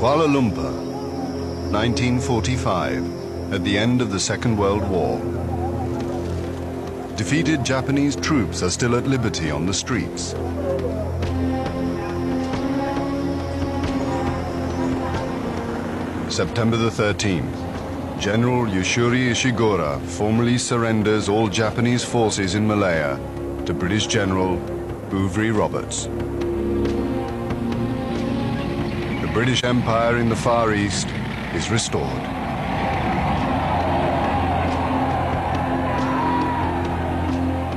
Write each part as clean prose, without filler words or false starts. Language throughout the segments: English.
Kuala Lumpur, 1945, at the end of the Second World War. Defeated Japanese troops are still at liberty on the streets. September the 13th, General Yosuri Ishiguro formally surrenders all Japanese forces in Malaya to British General Bouverie Roberts. The British Empire in the Far East is restored.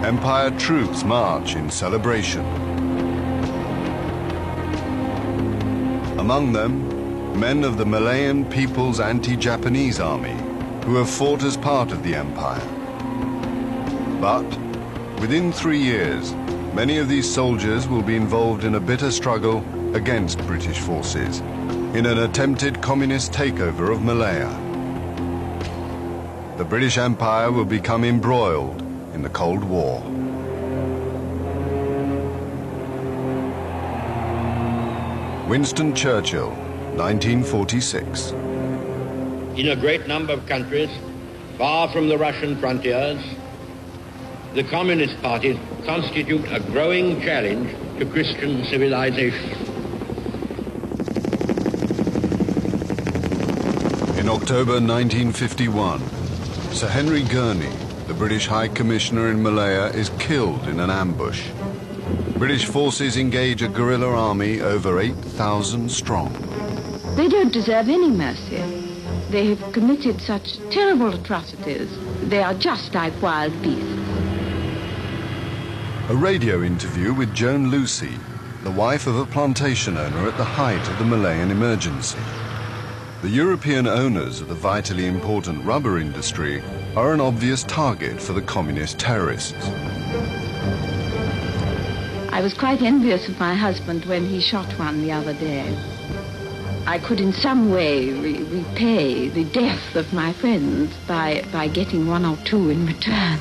Empire troops march in celebration. Among them, men of the Malayan People's Anti-Japanese Army, who have fought as part of the empire. But within 3 years, many of these soldiers will be involved in a bitter struggle against British forces in an attempted communist takeover of Malaya. The British Empire will become embroiled in the Cold War. Winston Churchill, 1946. In a great number of countries, far from the Russian frontiers, the Communist parties constitute a growing challenge to Christian civilization. In October 1951, Sir Henry Gurney, the British High Commissioner in Malaya, is killed in an ambush. British forces engage a guerrilla army over 8,000 strong. They don't deserve any mercy. They have committed such terrible atrocities. They are just like wild beasts. A radio interview with Joan Lucy, the wife of a plantation owner at the height of the Malayan emergency. The European owners of the vitally important rubber industry are an obvious target for the communist terrorists. I was quite envious of my husband when he shot one the other day. I could in some way repay the death of my friends by getting one or two in return.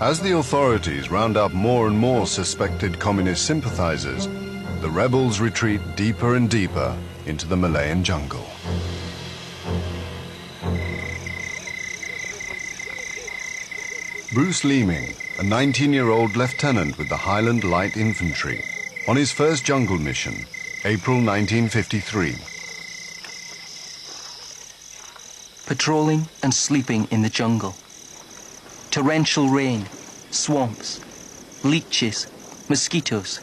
As the authorities round up more and more suspected communist sympathizers, the rebels retreat deeper and deeper into the Malayan jungle. Bruce Leeming, a 19-year-old lieutenant with the Highland Light Infantry, on his first jungle mission, April 1953. Patrolling and sleeping in the jungle. Torrential rain, swamps, leeches, mosquitoes,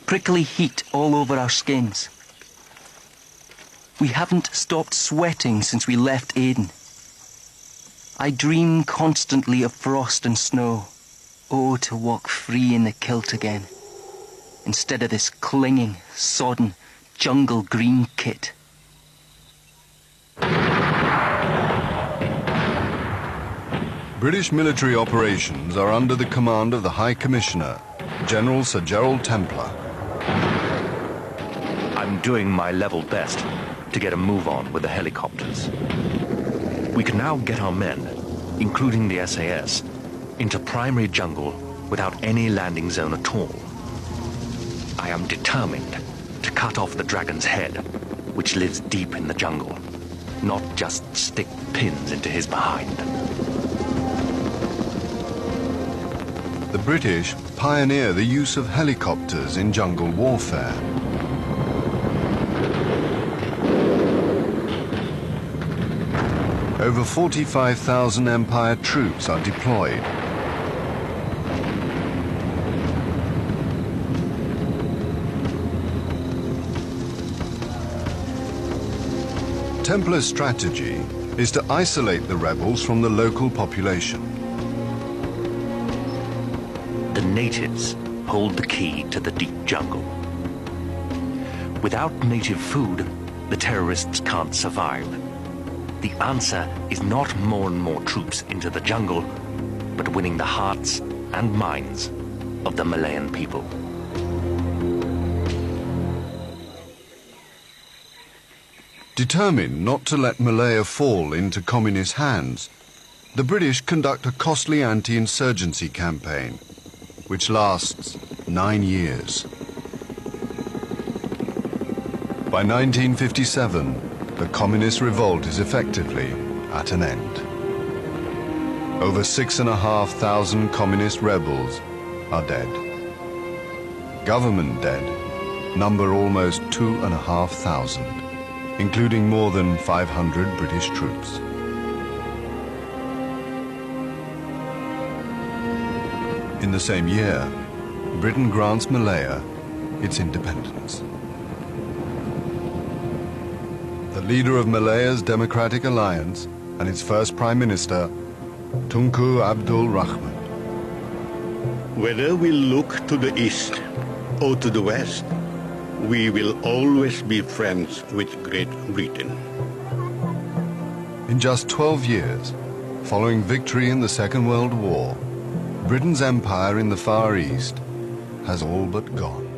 prickly heat all over our skins. We haven't stopped sweating since we left Aden. I dream constantly of frost and snow. Oh, to walk free in the kilt again, instead of this clinging, sodden, jungle green kit. British military operations are under the command of the High Commissioner, General Sir Gerald Templar. I'm doing my level best to get a move on with the helicopters. We can now get our men, including the SAS, into primary jungle without any landing zone at all. I am determined to cut off the dragon's head, which lives deep in the jungle, not just stick pins into his behind. The British pioneer the use of helicopters in jungle warfare. Over 45,000 Empire troops are deployed. Templar's strategy is to isolate the rebels from the local population. The natives hold the key to the deep jungle. Without native food, the terrorists can't survive. The answer is not more and more troops into the jungle, but winning the hearts and minds of the Malayan people. Determined not to let Malaya fall into communist hands, the British conduct a costly anti-insurgency campaign, which lasts 9 years. By 1957, the communist revolt is effectively at an end. Over 6,500 communist rebels are dead. Government dead number almost 2,500, including more than 500 British troops. In the same year, Britain grants Malaya its independence. The leader of Malaya's Democratic Alliance and its first Prime Minister, Tunku Abdul Rahman. Whether we look to the east or to the west, we will always be friends with Great Britain. In just 12 years, following victory in the Second World War, Britain's empire in the Far East has all but gone.